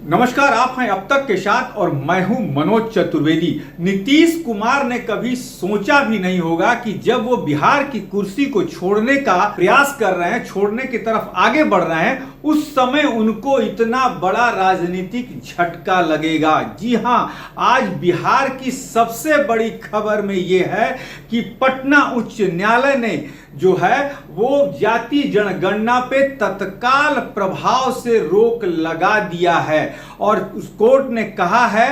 नमस्कार, आप हैं अब तक के साथ और मैं हूं मनोज चतुर्वेदी। नीतीश कुमार ने कभी सोचा भी नहीं होगा कि जब वो बिहार की कुर्सी को छोड़ने का प्रयास कर रहे हैं, छोड़ने की तरफ आगे बढ़ रहे हैं, उस समय उनको इतना बड़ा राजनीतिक झटका लगेगा। जी हां, आज बिहार की सबसे बड़ी खबर में ये है कि पटना उच्च न्यायालय ने जो है वो जाति जनगणना पे तत्काल प्रभाव से रोक लगा दिया है और उस कोर्ट ने कहा है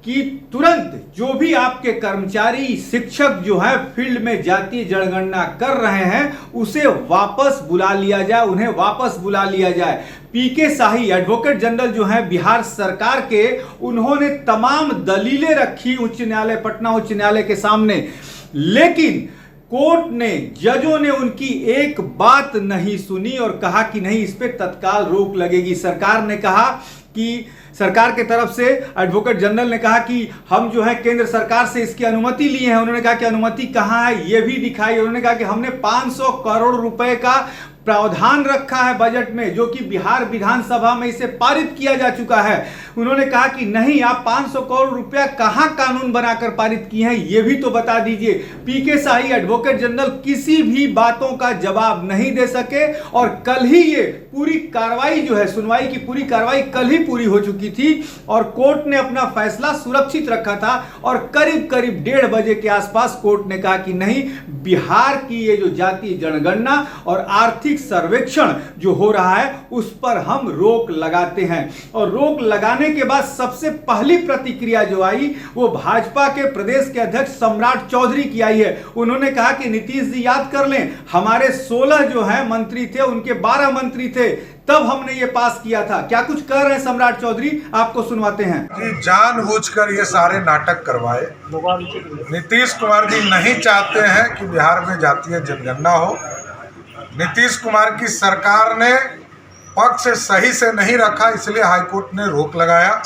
कि तुरंत जो भी आपके कर्मचारी शिक्षक जो है फील्ड में जातीय जनगणना कर रहे हैं उसे वापस बुला लिया जाए, उन्हें वापस बुला लिया जाए। पीके शाही एडवोकेट जनरल जो है बिहार सरकार के, उन्होंने तमाम दलीलें रखी उच्च न्यायालय, पटना उच्च न्यायालय के सामने, लेकिन कोर्ट ने, जजों ने उनकी एक बात नहीं सुनी और कहा कि नहीं, इस पे तत्काल रोक लगेगी। सरकार ने कहा कि सरकार के तरफ से एडवोकेट जनरल ने कहा कि हम जो है केंद्र सरकार से इसकी अनुमति लिए हैं। उन्होंने कहा कि अनुमति कहाँ है ये भी दिखाई। उन्होंने कहा कि हमने 500 करोड़ रुपए का प्रावधान रखा है बजट में, जो कि बिहार विधानसभा में इसे पारित किया जा चुका है। उन्होंने कहा कि नहीं, आप 500 करोड़ रुपया कहां कानून बनाकर पारित किए हैं ये भी तो बता दीजिए। पीके शाही एडवोकेट जनरल किसी भी बातों का जवाब नहीं दे सके और कल ही ये पूरी कार्रवाई जो है, सुनवाई की पूरी कार्रवाई कल ही पूरी हो चुकी थी और कोर्ट ने अपना फैसला सुरक्षित रखा था और करीब करीब 1:30 बजे के आसपास कोर्ट ने कहा कि नहीं, बिहार की ये जो जातीय जनगणना और आर्थिक सर्वेक्षण जो हो रहा है उस पर हम रोक लगाते हैं। और रोक लगाने के बाद सबसे पहली प्रतिक्रिया जो आई वो भाजपा के प्रदेश के अध्यक्ष सम्राट चौधरी की आई है। उन्होंने कहा कि नीतीश जी याद कर लें, हमारे 16 जो है मंत्री थे, उनके 12 मंत्री थे, तब हमने ये पास किया था। क्या कुछ कह रहे हैं सम्राट चौधरी, आपको सुनवाते हैं। जानबूझकर ये सारे नाटक करवाए। नीतीश कुमार जी नहीं चाहते हैं कि बिहार में जातीय जनगणना हो। नीतीश कुमार की सरकार ने पक्ष सही से नहीं रखा, इसलिए हाईकोर्ट ने रोक लगाया।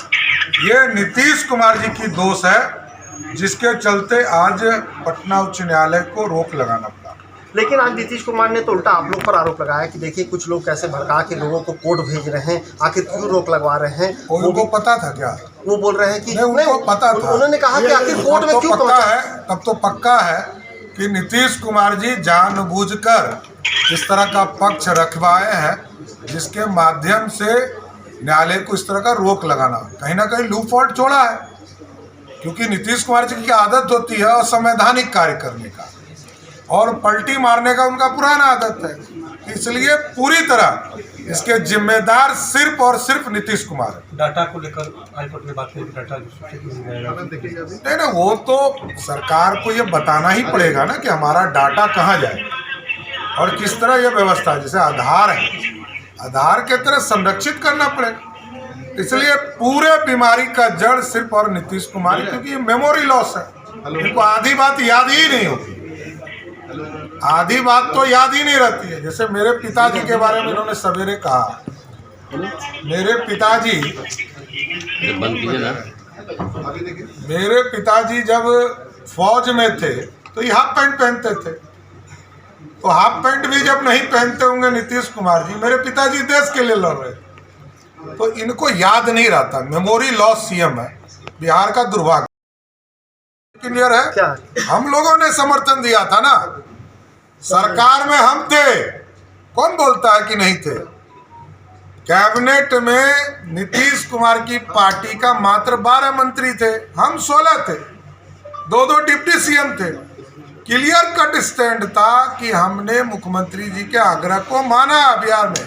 ये नीतीश कुमार जी की दोष है, जिसके चलते आज पटना उच्च न्यायालय को रोक लगाना पड़ा। लेकिन आज नीतीश कुमार ने तो उल्टा आप लोग पर आरोप लगाया कि देखिए कुछ लोग कैसे भड़का के लोगों को कोर्ट भेज रहे हैं, आखिर क्यों रोक लगवा रहे हैं। उनको पता था क्या? वो बोल रहे हैं कि उनको पता था। उन्होंने कहा कि आखिर कोर्ट में क्यों पक्का है, तब तो पक्का है कि नीतीश कुमार जी जानबूझकर इस तरह का पक्ष रखवाए हैं, जिसके माध्यम से न्यायालय को इस तरह का रोक लगाना, कहीं ना कहीं लूप होल छोड़ा है। क्योंकि नीतीश कुमार जी की आदत होती है असंवैधानिक कार्य करने का और पलटी मारने का उनका पुराना आदत है, इसलिए पूरी तरह इसके जिम्मेदार सिर्फ और सिर्फ नीतीश कुमार है। डाटा को लेकर हाईकोर्ट में बात करें, डाटा नहीं ना, वो तो सरकार को ये बताना ही पड़ेगा ना कि हमारा डाटा कहाँ जाए और किस तरह ये व्यवस्था है। जैसे आधार है, आधार के तरह संरक्षित करना पड़ेगा। इसलिए पूरे बीमारी का जड़ सिर्फ और नीतीश कुमार, क्योंकि ये मेमोरी लॉस है। इनको आधी बात याद ही नहीं होती, आधी बात तो याद ही नहीं रहती है। जैसे मेरे पिताजी के बारे में इन्होंने सवेरे कहा, मेरे पिताजी जब फौज में थे तो ये हाफ पैंट पहनते थे, तो हाफ पैंट भी जब नहीं पहनते होंगे नीतीश कुमार जी, मेरे पिताजी देश के लिए लड़ रहे, तो इनको याद नहीं रहता। मेमोरी लॉस सीएम है, बिहार का दुर्भाग्य। क्लियर है क्या? हम लोगों ने समर्थन दिया था ना, सरकार में हम थे, कौन बोलता है कि नहीं थे। कैबिनेट में नीतीश कुमार की पार्टी का मात्र 12 मंत्री थे, हम 16 थे, 2 डिप्टी सीएम थे। क्लियर कट स्टैंड था कि हमने मुख्यमंत्री जी के आग्रह को माना बिहार में।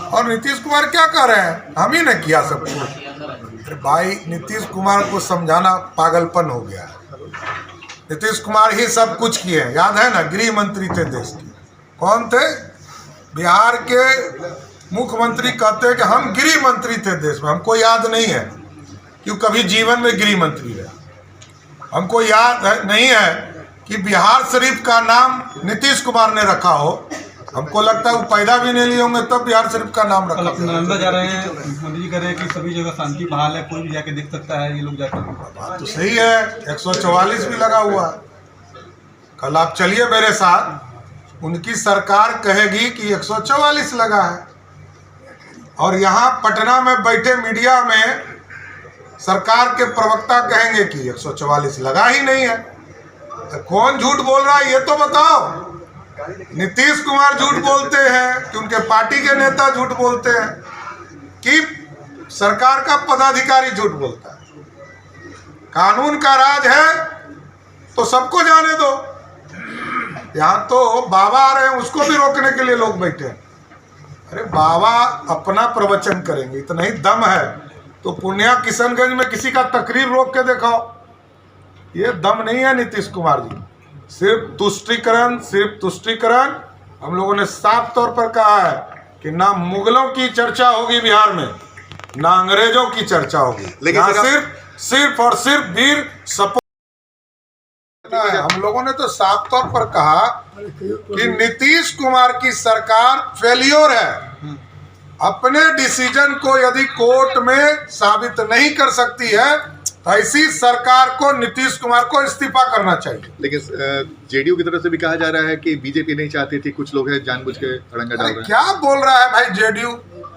और नीतीश कुमार क्या कर रहे हैं? हम ही ने किया सब कुछ। भाई, नीतीश कुमार को समझाना पागलपन हो गया। नीतीश कुमार ही सब कुछ किए हैं, याद है ना, गृह मंत्री थे देश के। कौन थे? बिहार के मुख्यमंत्री कहते हैं कि हम गृह मंत्री थे देश में। हमको याद नहीं है कि कभी जीवन में गृह मंत्री रहे। हमको याद नहीं है कि बिहार शरीफ का नाम नीतीश कुमार ने रखा हो। हमको लगता है वो पैदा भी नहीं लिए होंगे तब बिहार शरीफ का नाम रखा। नालंदा जा रहे हैं, मोदी जी कह रहे हैं कि सभी जगह शांति बहाल है, कोई भी जाके देख सकता है, ये लोग जाकर। बात तो सही है, 144 भी लगा हुआ है। कल आप चलिए मेरे साथ, उनकी सरकार कहेगी कि 144 लगा है। और यहाँ पटना में बैठे मीडिया में सरकार के प्रवक्ता कहेंगे कि 144 लगा ही नहीं है। तो कौन झूठ बोल रहा है ये तो बताओ। नीतीश कुमार झूठ बोलते हैं कि उनके पार्टी के नेता झूठ बोलते हैं कि सरकार का पदाधिकारी झूठ बोलता है। कानून का राज है तो सबको जाने दो। यहाँ तो बाबा आ रहे हैं, उसको भी रोकने के लिए लोग बैठे हैं। अरे बाबा अपना प्रवचन करेंगे, इतना ही दम है तो पूर्णिया किशनगंज में किसी का तकरीर रोक के दिखाओ। ये दम नहीं है नीतीश कुमार जी। सिर्फ तुष्टीकरण। हम लोगों ने साफ तौर पर कहा है कि ना मुगलों की चर्चा होगी बिहार में, ना अंग्रेजों की चर्चा होगी, लेकिन सिर्फ और सिर्फ वीर सपूत। हम लोगों ने तो साफ तौर पर कहा कि नीतीश कुमार की सरकार फेलियर है। अपने डिसीजन को यदि कोर्ट में साबित नहीं कर सकती है तो ऐसी सरकार को नीतीश कुमार को इस्तीफा करना चाहिए। लेकिन जेडीयू की तरफ से भी कहा जा रहा है कि बीजेपी नहीं चाहती थी, कुछ लोग हैं जानबूझ के अड़ंगा डाल रहे हैं। क्या बोल रहा है भाई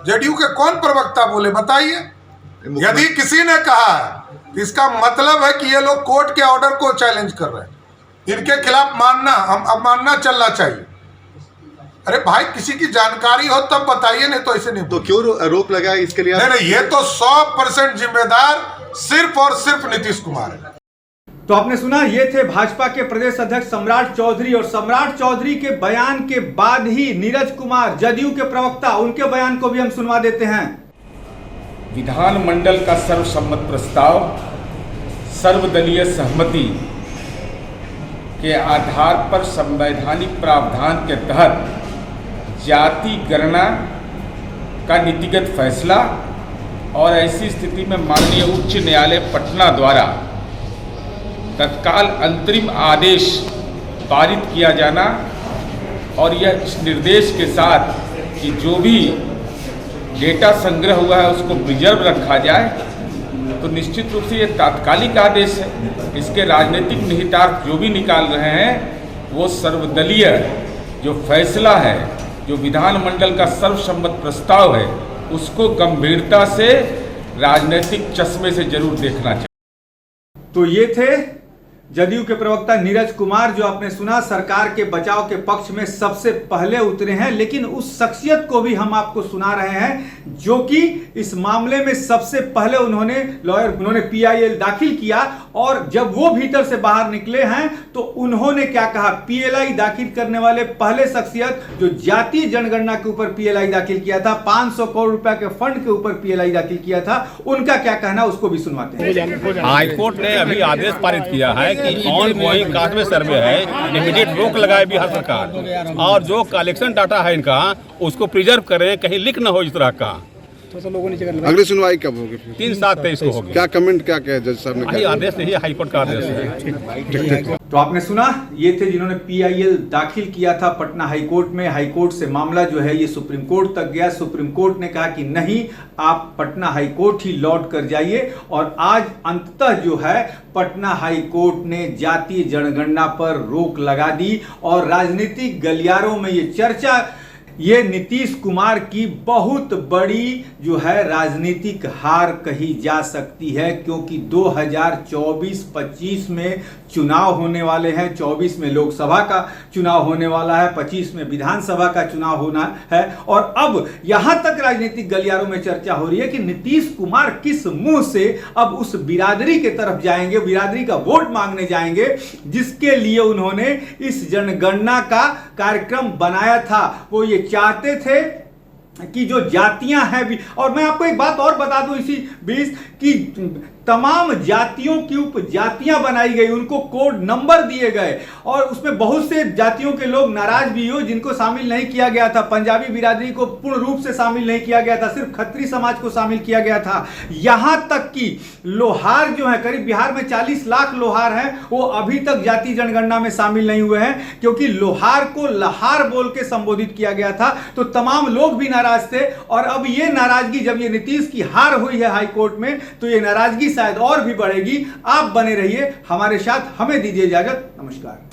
जेडीयू के कौन प्रवक्ता बोले बताइए। यदि किसी ने कहा है तो इसका मतलब है कि ये लोग कोर्ट के ऑर्डर को चैलेंज कर रहे हैं। इनके खिलाफ मानना चलना चाहिए। अरे भाई किसी की जानकारी हो तब बताइए, नहीं तो ऐसे नहीं। तो क्यों रोक लगा इसके लिए? नहीं, ये तो 100% जिम्मेदार सिर्फ और सिर्फ नीतीश कुमार है। तो आपने सुना, ये थे भाजपा के प्रदेश अध्यक्ष सम्राट चौधरी। और सम्राट चौधरी के बयान के बाद ही नीरज कुमार, जदयू के प्रवक्ता, उनके बयान को भी हम सुनवा देते हैं। विधानमंडल का सर्वसम्मत प्रस्ताव सर्वदलीय सहमति के आधार पर संवैधानिक प्रावधान के तहत जाति गणना का नीतिगत फैसला और ऐसी स्थिति में माननीय उच्च न्यायालय पटना द्वारा तत्काल अंतरिम आदेश पारित किया जाना और यह इस निर्देश के साथ कि जो भी डेटा संग्रह हुआ है उसको प्रिजर्व रखा जाए, तो निश्चित रूप से ये तात्कालिक आदेश है। इसके राजनीतिक निहितार्थ जो भी निकाल रहे हैं वो सर्वदलीय जो फैसला है, जो विधानमंडल का सर्वसम्मत प्रस्ताव है, उसको गंभीरता से राजनीतिक चश्मे से जरूर देखना चाहिए। तो ये थे जदयू के प्रवक्ता नीरज कुमार, जो आपने सुना सरकार के बचाव के पक्ष में सबसे पहले उतरे हैं। लेकिन उस शख्सियत को भी हम आपको सुना रहे हैं जो कि इस मामले में सबसे पहले उन्होंने PIL दाखिल किया। और जब वो भीतर से बाहर निकले हैं तो उन्होंने क्या कहा। PLI दाखिल करने वाले पहले शख्सियत जो जातीय जनगणना के ऊपर PLI दाखिल किया था, 500 करोड़ रुपए के फंड के ऊपर PLI दाखिल किया था, उनका क्या कहना, उसको भी सुनवाते हैं। हाईकोर्ट ने अभी आदेश पारित किया है कि ऑन गोइंग कास्ट सर्वे है, इमीडिएट रोक लगाए बिहार सरकार, और जो कलेक्शन डाटा है इनका उसको प्रिजर्व करें, कहीं लीक न हो इस तरह का। तो लोगों ने अगली सुनवाई कब होगी? 3/7/23 को होगी। क्या कमेंट क्या कहे जज साहब ने? आदेश नहीं है, हाईकोर्ट का आदेश है। तो आपने सुना, ये थे जिन्होंने PIL दाखिल किया था पटना हाईकोर्ट में। हाईकोर्ट से मामला जो है ये सुप्रीम कोर्ट तक गया। सुप्रीम कोर्ट ने कहा कि नहीं, आप पटना हाईकोर्ट ही लौट कर जाइए। और आज अंततः जो है पटना हाईकोर्ट ने जातीय जनगणना पर रोक लगा दी। और राजनीतिक गलियारों में ये चर्चा, ये नीतीश कुमार की बहुत बड़ी जो है राजनीतिक हार कही जा सकती है, क्योंकि 2024-25 में चुनाव होने वाले हैं। 24 में लोकसभा का चुनाव होने वाला है, 25 में विधानसभा का चुनाव होना है। और अब यहां तक राजनीतिक गलियारों में चर्चा हो रही है कि नीतीश कुमार किस मुंह से अब उस बिरादरी के तरफ जाएंगे, बिरादरी का वोट मांगने जाएंगे जिसके लिए उन्होंने इस जनगणना का कार्यक्रम बनाया था। वो ये चाहते थे कि जो जातियां हैं भी, और मैं आपको एक बात और बता दूं इसी बीच कि तमाम जातियों की उपजातियां बनाई गई, उनको कोड नंबर दिए गए और उसमें बहुत से जातियों के लोग नाराज भी हो जिनको शामिल नहीं किया गया था। पंजाबी बिरादरी को पूर्ण रूप से शामिल नहीं किया गया था, सिर्फ खत्री समाज को शामिल किया गया था। यहां तक कि लोहार जो है, करीब बिहार में 40 लाख लोहार हैं, वो अभी तक जाति जनगणना में शामिल नहीं हुए हैं, क्योंकि लोहार को लहार बोल के संबोधित किया गया था। तो तमाम लोग भी नाराज थे। और अब ये नाराजगी, जब ये नीतीश की हार हुई है हाईकोर्ट में, तो ये नाराजगी शायद और भी बढ़ेगी। आप बने रहिए हमारे साथ, हमें दीजिए इजाजत, नमस्कार।